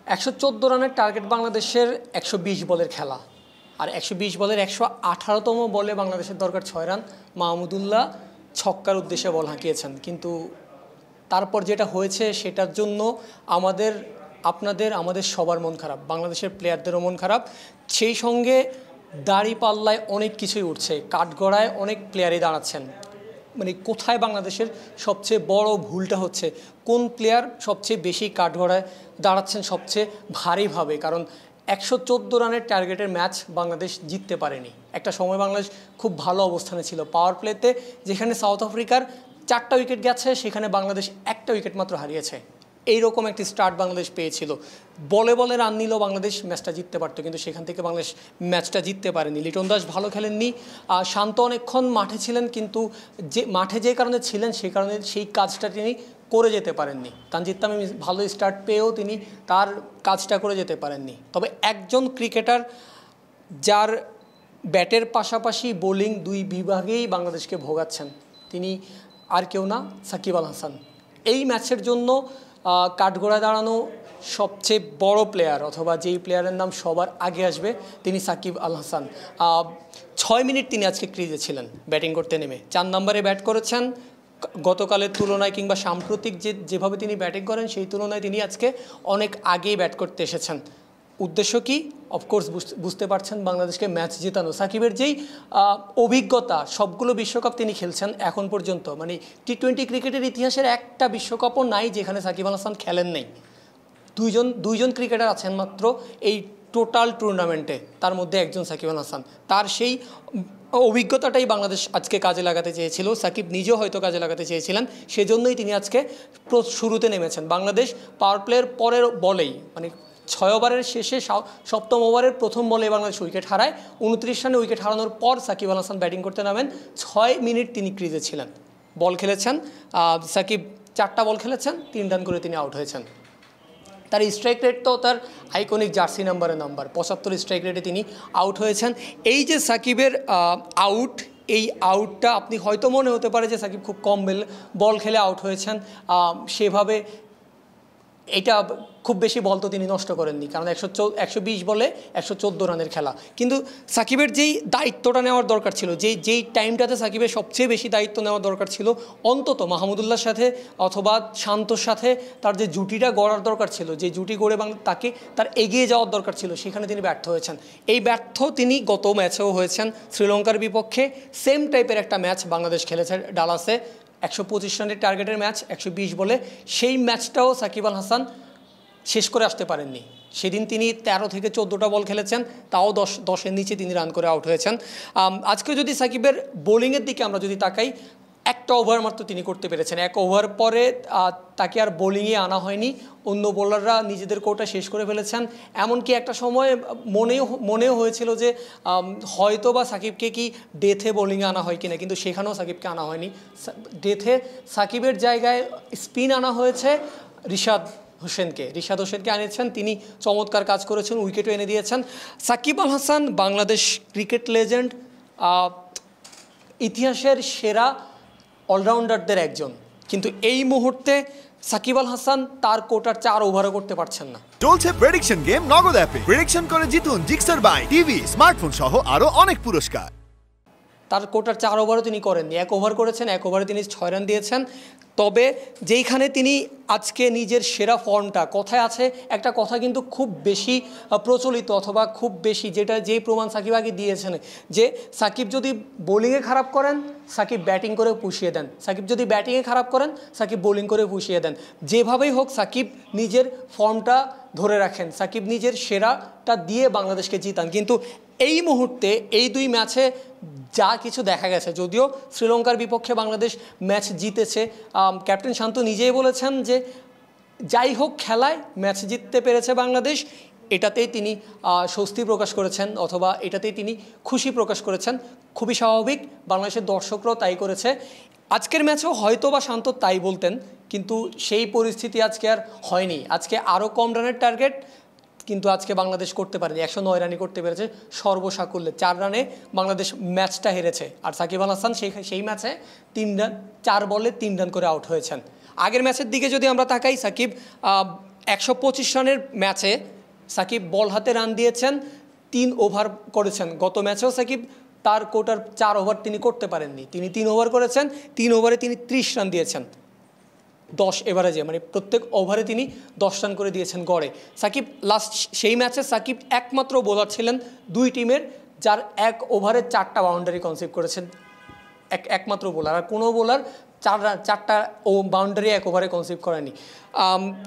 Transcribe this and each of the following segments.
114 রানের টার্গেট বাংলাদেশের 120 বলের খেলা, আর 120 বলের 118তম বলে বাংলাদেশের দরকার 6 রান। মাহমুদুল্লাহ ছক্কার উদ্দেশ্যে বল হাঁকিয়েছেন, কিন্তু তারপর যেটা হয়েছে সেটার জন্য আমাদের সবার মন খারাপ, বাংলাদেশের প্লেয়ারদেরও মন খারাপ। সেই সঙ্গে দাঁড়িপাল্লায় অনেক কিছুই উঠছে, কাঠগড়ায় অনেক প্লেয়ারই দাঁড়াচ্ছেন। মানে কোথায় বাংলাদেশের সবচেয়ে বড় ভুলটা হচ্ছে, কোন প্লেয়ার সবচেয়ে বেশি কাঠগড়ায় দাঁড়াচ্ছেন সবচেয়ে ভারীভাবে? কারণ 114 রানের টার্গেটের ম্যাচ বাংলাদেশ জিততে পারেনি। একটা সময় বাংলাদেশ খুব ভালো অবস্থানে ছিল পাওয়ার প্লেতে, যেখানে সাউথ আফ্রিকার 4টা উইকেট গেছে, সেখানে বাংলাদেশ 1টা উইকেট মাত্র হারিয়েছে। এইরকম একটি স্টার্ট বাংলাদেশ পেয়েছিল, বলে বলে রান নিলেও বাংলাদেশ ম্যাচটা জিততে পারতো, কিন্তু সেখান থেকে বাংলাদেশ ম্যাচটা জিততে পারেনি। লিটন দাস ভালো খেলেননি, শান্ত অনেকক্ষণ মাঠে ছিলেন, কিন্তু মাঠে যে কারণে ছিলেন সেই কারণে সেই কাজটা তিনি করে যেতে পারেননি। তানজিদ তামিম ভালো স্টার্ট পেয়েও তিনি তার কাজটা করে যেতে পারেননি। তবে একজন ক্রিকেটার যার ব্যাটের পাশাপাশি বোলিং দুই বিভাগেই বাংলাদেশকে ভোগাচ্ছেন, তিনি আর কেউ না, সাকিব আল হাসান। এই ম্যাচের জন্য কাঠগড়ায় দাঁড়ানো সবচেয়ে বড় প্লেয়ার, অথবা যেই প্লেয়ারের নাম সবার আগে আসবে, তিনি সাকিব আল হাসান। 6 মিনিট তিনি আজকে ক্রিজে ছিলেন ব্যাটিং করতে নেমে। 4 নম্বরে ব্যাট করেছেন। গতকালের তুলনায় কিংবা সাম্প্রতিক যেভাবে তিনি ব্যাটিং করেন সেই তুলনায় তিনি আজকে অনেক আগেই ব্যাট করতে এসেছেন। উদ্দেশ্য কি? অফকোর্স বুঝতে পারছেন, বাংলাদেশকে ম্যাচ জেতানো। সাকিবের যেই অভিজ্ঞতা, সবগুলো বিশ্বকাপ তিনি খেলছেন এখন পর্যন্ত, মানে টি-20 ক্রিকেটের ইতিহাসের একটা বিশ্বকাপও নাই যেখানে সাকিব আল হাসান খেলেন নেই। দুইজন ক্রিকেটার আছেন মাত্র এই টোটাল টুর্নামেন্টে, তার মধ্যে একজন সাকিব আল হাসান। তার সেই অভিজ্ঞতাটাই বাংলাদেশ আজকে কাজে লাগাতে চেয়েছিল, সাকিব নিজেও হয়তো কাজে লাগাতে চেয়েছিলেন, সেজন্যই তিনি আজকে শুরুতে নেমেছেন। বাংলাদেশ পাওয়ার প্লের পরের বলেই, মানে 6 ওভারের শেষে 7ম ওভারের প্রথম বলে বাংলাদেশ উইকেট হারায়। 29 রানে উইকেট হারানোর পর সাকিব আল হাসান ব্যাটিং করতে নামেন। 6 মিনিট তিনি ক্রিজে ছিলেন, বল খেলেছেন। সাকিব 4টা বল খেলেছেন, 3 রান করে তিনি আউট হয়েছেন। তার স্ট্রাইক রেট তো তার আইকনিক জার্সি নাম্বারের নাম্বার, 75 স্ট্রাইক রেটে তিনি আউট হয়েছেন। এই যে সাকিবের আউট, এই আউটটা আপনি হয়তো মনে হতে পারে যে সাকিব খুব কম বল খেলে আউট হয়েছেন, সেভাবে এটা খুব বেশি বল তো তিনি নষ্ট করেননি, কারণ 120 বলে 114 রানের খেলা। কিন্তু সাকিবের যেই দায়িত্বটা নেওয়ার দরকার ছিল, যেই টাইমটাতে সাকিবের সবচেয়ে বেশি দায়িত্ব নেওয়ার দরকার ছিল, অন্তত মাহমুদুল্লাহর সাথে অথবা শান্তর সাথে তার যে জুটিটা গড়ার দরকার ছিল, যে জুটি গড়ে তাকে তার এগিয়ে যাওয়ার দরকার ছিল, সেখানে তিনি ব্যর্থ হয়েছেন। এই ব্যর্থ তিনি গত ম্যাচেও হয়েছেন শ্রীলঙ্কার বিপক্ষে। সেম টাইপের একটা ম্যাচ বাংলাদেশ খেলেছে ডালাসে, 125 রানের টার্গেটের ম্যাচ, 120 বলে। সেই ম্যাচটাও সাকিব আল হাসান শেষ করে আসতে পারেননি। সেদিন তিনি 13 থেকে 14টা বল খেলেছেন, তাও 10-10-এর নিচে তিনি রান করে আউট হয়েছেন। আজকে যদি সাকিবের বোলিংয়ের দিকে আমরা যদি তাকাই, একটা ওভার মাত্র তিনি করতে পেরেছেন। 1 ওভার পরে তাকে আর বোলিংয়ে আনা হয়নি, অন্য বোলাররা নিজেদের কোটা শেষ করে ফেলেছেন। এমনকি একটা সময় মনেও হয়েছিল যে হয়তো বা সাকিবকে কি ডেথে বোলিংয়ে আনা হয় কিনা, কিন্তু সেখানেও সাকিবকে আনা হয়নি। ডেথে সাকিবের জায়গায় স্পিন আনা হয়েছে রিশাদ হোসেনকে আনিয়েছেন, তিনি চমৎকার কাজ করেছেন, উইকেটও এনে দিয়েছেন। সাকিব আল হাসান বাংলাদেশ ক্রিকেট লেজেন্ড, ইতিহাসের সেরা অলরাউন্ডারদের একজন, কিন্তু এই মুহূর্তে সাকিব আল হাসান তার কোটার 4 ওভারও করতে পারছেন না। চলছে প্রেডিকশন গেম নগদ অ্যাপে। প্রেডিকশন করে জিতুন জিক্সার বাই টিভি, স্মার্টফোন সহ আরো অনেক পুরস্কার। তার কোটার 4 ওভারও তিনি করেননি, 1 ওভার করেছেন, 1 ওভারে তিনি 6 রান দিয়েছেন। তবে যেইখানে তিনি আজকে নিজের সেরা ফর্মটা, কথায় আছে একটা কথা কিন্তু খুব বেশি প্রচলিত, অথবা খুব বেশি যেই প্রমাণ সাকিব আগে দিয়েছেন, যে সাকিব যদি বোলিংয়ে খারাপ করেন সাকিব ব্যাটিং করে পুষিয়ে দেন, সাকিব যদি ব্যাটিংয়ে খারাপ করেন সাকিব বোলিং করে পুষিয়ে দেন। যেভাবেই হোক সাকিব নিজের ফর্মটা ধরে রাখেন, সাকিব নিজের সেরাটা দিয়ে বাংলাদেশকে জিতান। কিন্তু এই মুহূর্তে এই 2 ম্যাচে যা কিছু দেখা গেছে, যদিও শ্রীলঙ্কার বিপক্ষে বাংলাদেশ ম্যাচ জিতেছে, ক্যাপ্টেন শান্ত নিজেই বলেছেন যে যাই হোক খেলায় ম্যাচ জিততে পেরেছে বাংলাদেশ, এটাতেই তিনি স্বস্তি প্রকাশ করেছেন, অথবা এটাতেই তিনি খুশি প্রকাশ করেছেন। খুবই স্বাভাবিক, বাংলাদেশের দর্শকরাও তাই করেছে। আজকের ম্যাচেও হয়তো বা শান্ত তাই বলতেন, কিন্তু সেই পরিস্থিতি আজকে আর হয়নি। আজকে আরও কম রানের টার্গেট, কিন্তু আজকে বাংলাদেশ করতে পারেনি, 109 রানই করতে পেরেছে সর্বসাকুল্যে। 4 রানে বাংলাদেশ ম্যাচটা হেরেছে, আর সাকিব আল হাসান সেই ম্যাচে 4 বলে 3 রান করে আউট হয়েছেন। আগের ম্যাচের দিকে যদি আমরা তাকাই, সাকিব 125 রানের ম্যাচে সাকিব বল হাতে রান দিয়েছেন, 3 ওভার করেছেন। গত ম্যাচেও সাকিব তার কোটার 4 ওভার তিনি করতে পারেননি, তিনি 3 ওভার করেছেন, 3 ওভারে তিনি 30 রান দিয়েছেন 10 এভারেজে, মানে প্রত্যেক ওভারে তিনি 10 রান করে দিয়েছেন গড়ে। সাকিব লাস্ট সেই ম্যাচে সাকিব একমাত্র বোলার ছিলেন দুই টিমের যার 1 ওভারে 4টা বাউন্ডারি কনসিভ করেছেন, একমাত্র বোলার। আর কোনো বোলার 4টা বাউন্ডারি 1 ওভারে কনসিভ করেনি।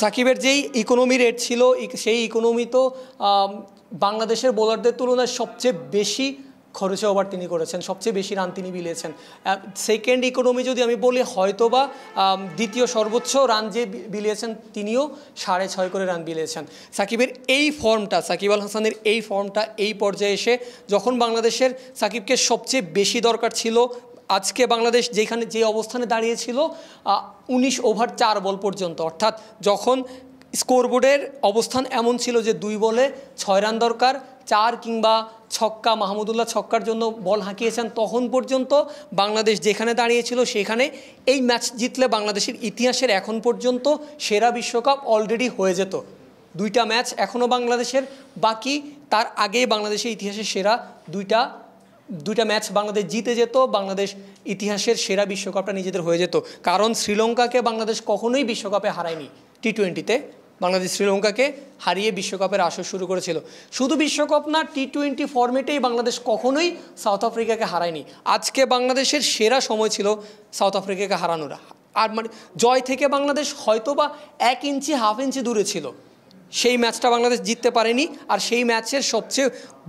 সাকিবের যেই ইকোনমি রেট ছিল, সেই ইকোনমি তো বাংলাদেশের বোলারদের তুলনায় সবচেয়ে বেশি খরচে ওভার তিনি করেছেন, সবচেয়ে বেশি রান তিনি বিলিয়েছেন। সেকেন্ড ইকোনমি যদি আমি বলি, হয়তোবা দ্বিতীয় সর্বোচ্চ রান যে বিলিয়েছেন তিনিও 6.5 করে রান বিলিয়েছেন। সাকিবের এই ফর্মটা, সাকিব আল হাসানের এই ফর্মটা এই পর্যায়ে এসে যখন বাংলাদেশের সাকিবকে সবচেয়ে বেশি দরকার ছিল, আজকে বাংলাদেশ যে অবস্থানে দাঁড়িয়েছিল 19 ওভার 4 বল পর্যন্ত, অর্থাৎ যখন স্কোরবোর্ডের অবস্থান এমন ছিল যে 2 বলে 6 রান দরকার, 4 কিংবা ছক্কা, মাহমুদুল্লাহ ছক্কার জন্য বল হাঁকিয়েছেন, তখন পর্যন্ত বাংলাদেশ যেখানে দাঁড়িয়েছিল সেখানে এই ম্যাচ জিতলে বাংলাদেশের ইতিহাসের এখন পর্যন্ত সেরা বিশ্বকাপ অলরেডি হয়ে যেত। 2টা ম্যাচ এখনও বাংলাদেশের বাকি, তার আগেই বাংলাদেশের ইতিহাসের সেরা দুইটা ম্যাচ বাংলাদেশ জিতে যেত, বাংলাদেশ ইতিহাসের সেরা বিশ্বকাপটা নিজেদের হয়ে যেত। কারণ শ্রীলঙ্কাকে বাংলাদেশ কখনোই বিশ্বকাপে হারায়নি। টি20তে বাংলাদেশ শ্রীলঙ্কাকে হারিয়ে বিশ্বকাপের আসর শুরু করেছিল। শুধু বিশ্বকাপ না, টি20 ফরম্যাটেই বাংলাদেশ কখনোই সাউথ আফ্রিকাকে হারায়নি। আজকে বাংলাদেশের সেরা সময় ছিল সাউথ আফ্রিকাকে হারানোর। আর মানে জয় থেকে বাংলাদেশ হয়তোবা 1 ইঞ্চি 1/2 ইঞ্চি দূরে ছিল। সেই ম্যাচটা বাংলাদেশ জিততে পারেনি, আর সেই ম্যাচের সবচেয়ে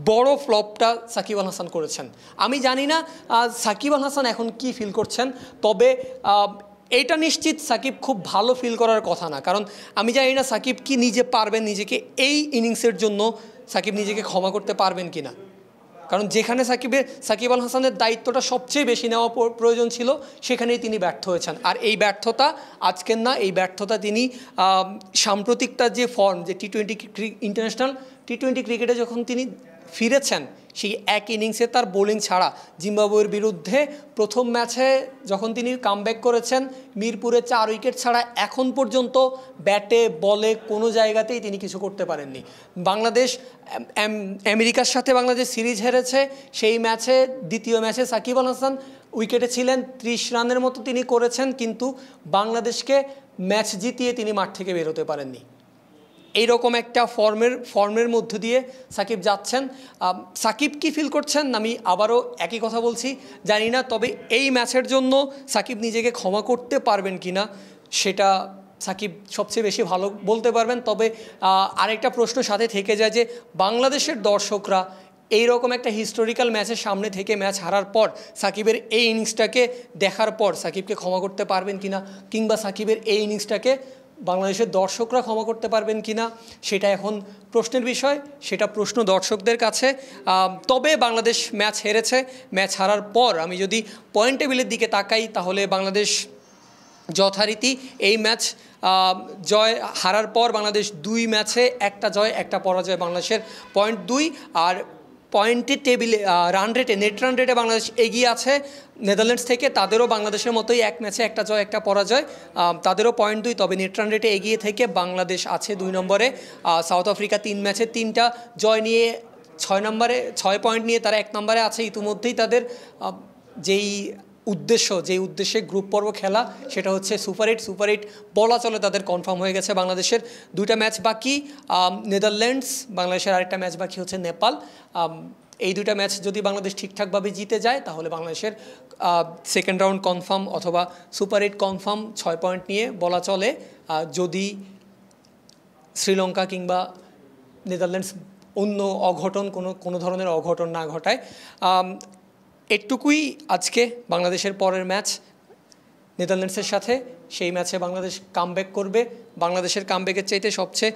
বড় ফ্লপটা সাকিব আল হাসান করেছেন। আমি জানি না সাকিব আল হাসান এখন কি ফিল করছেন, তবে এইটা নিশ্চিত সাকিব খুব ভালো ফিল করার কথা না। কারণ আমি জানি না সাকিব কি নিজে পারবেন, নিজেকে এই ইনিংসের জন্য সাকিব নিজেকে ক্ষমা করতে পারবেন কি না। কারণ যেখানে সাকিব আল হাসানের দায়িত্বটা সবচেয়ে বেশি নেওয়া প্রয়োজন ছিল, সেখানেই তিনি ব্যর্থ হয়েছেন। আর এই ব্যর্থতা আজকের না, এই ব্যর্থতা তিনি সাম্প্রতিকটা যে ফর্ম, যে ইন্টারন্যাশনাল টি20 ক্রিকেটে যখন তিনি ফিরেছেন, সেই এক ইনিংসে তার বোলিং ছাড়া জিম্বাবুয়ের বিরুদ্ধে প্রথম ম্যাচে যখন তিনি কামব্যাক করেছেন, মিরপুরে 4 উইকেট ছাড়া এখন পর্যন্ত ব্যাটে বলে কোনো জায়গাতেই তিনি কিছু করতে পারেননি। বাংলাদেশ আমেরিকার সাথে বাংলাদেশ সিরিজ হেরেছে, সেই ম্যাচে দ্বিতীয় ম্যাচে সাকিব আল হাসান উইকেটে ছিলেন, 30 রানের মতো তিনি করেছেন, কিন্তু বাংলাদেশকে ম্যাচ জিতিয়ে তিনি মাঠ থেকে বের হতে পারেননি। এইরকম একটা ফর্মের মধ্য দিয়ে সাকিব যাচ্ছেন। সাকিব কি ফিল করছেন আমি আবারও একই কথা বলছি, জানি না। তবে এই ম্যাচের জন্য সাকিব নিজেকে ক্ষমা করতে পারবেন কি না, সেটা সাকিব সবচেয়ে বেশি ভালো বলতে পারবেন। তবে আরেকটা প্রশ্ন সাথে থেকে যায় যে বাংলাদেশের দর্শকরা এইরকম একটা হিস্টোরিক্যাল ম্যাচের সামনে থেকে ম্যাচ হারার পর সাকিবের এই ইনিংসটাকে দেখার পর সাকিবকে ক্ষমা করতে পারবেন কিনা, কিংবা সাকিবের এই ইনিংসটাকে বাংলাদেশের দর্শকরা ক্ষমা করতে পারবেন কিনা, সেটা এখন প্রশ্নের বিষয়, সেটা প্রশ্ন দর্শকদের কাছে। তবে বাংলাদেশ ম্যাচ হেরেছে, ম্যাচ হারার পর আমি যদি পয়েন্ট টেবিলের দিকে তাকাই, তাহলে বাংলাদেশ যথারীতি এই ম্যাচ হারার পর বাংলাদেশ 2 ম্যাচে 1টা জয় 1টা পরাজয়, বাংলাদেশের পয়েন্ট 2। আর পয়েন্টের টেবিলে নেট রান রেটে বাংলাদেশ এগিয়ে আছে নেদারল্যান্ডস থেকে, তাদেরও বাংলাদেশের মতোই 1 ম্যাচে 1টা জয় 1টা পরাজয়, তাদেরও পয়েন্ট 2। তবে নেট রান রেটে এগিয়ে থেকে বাংলাদেশ আছে 2 নম্বরে। সাউথ আফ্রিকা 3 ম্যাচে 3টা জয় নিয়ে 6 নম্বরে, 6 পয়েন্ট নিয়ে তারা 1 নম্বরে আছে। ইতিমধ্যেই তাদের যেই উদ্দেশ্যে গ্রুপ পর্ব খেলা, সেটা হচ্ছে সুপার 8 বলা চলে তাদের কনফার্ম হয়ে গেছে। বাংলাদেশের 2টা ম্যাচ বাকি, নেদারল্যান্ডস, বাংলাদেশের আরেকটা ম্যাচ বাকি হচ্ছে নেপাল। এই 2টা ম্যাচ যদি বাংলাদেশ ঠিকঠাকভাবে জিতে যায়, তাহলে বাংলাদেশের সেকেন্ড রাউন্ড কনফার্ম অথবা সুপার 8 কনফার্ম 6 পয়েন্ট নিয়ে বলা চলে, যদি শ্রীলঙ্কা কিংবা নেদারল্যান্ডস অন্য অঘটন কোনো ধরনের অঘটন না ঘটায়। এটুকুই আজকে বাংলাদেশের পরের ম্যাচ নেদারল্যান্ডসের সাথে। সেই ম্যাচে বাংলাদেশ কামব্যাক করবে। বাংলাদেশের কামব্যাকের চাইতে সবচেয়ে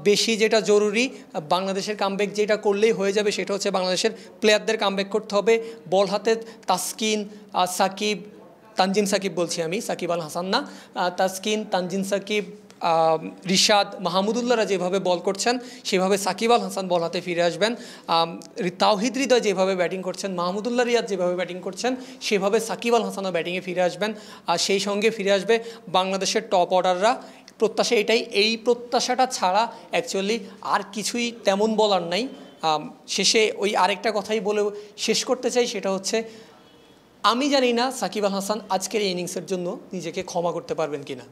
বেশি যেটা জরুরি, বাংলাদেশের কামব্যাক যেটা করলেই হয়ে যাবে, সেটা হচ্ছে বাংলাদেশের প্লেয়ারদের কামব্যাক করতে হবে। বল হাতে তাসকিন, তানজিম সাকিব বলছি আমি, সাকিব আল হাসান না, তাসকিন, তানজিম সাকিব, রিশাদ, মাহমুদুল্লাহরা যেভাবে বল করছেন, সেভাবে সাকিব আল হাসান বল হাতে ফিরে আসবেন। তাওহিদ হৃদয় যেভাবে ব্যাটিং করছেন, মাহমুদুল্লাহ রিয়াদ যেভাবে ব্যাটিং করছেন, সেভাবে সাকিব আল হাসানও ব্যাটিংয়ে ফিরে আসবেন। আর সেই সঙ্গে ফিরে আসবে বাংলাদেশের টপ অর্ডাররা। প্রত্যাশা এটাই, এই প্রত্যাশাটা ছাড়া অ্যাকচুয়ালি আর কিছুই তেমন বলার নাই। শেষে ওই আরেকটা কথাই বলে শেষ করতে চাই, সেটা হচ্ছে আমি জানি না সাকিব আল হাসান আজকের এই ইনিংসের জন্য নিজেকে ক্ষমা করতে পারবেন কিনা।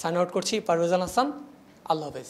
সাইন আউট করছি, পারভেজ আল হাসান, আল্লাহ হাফেজ।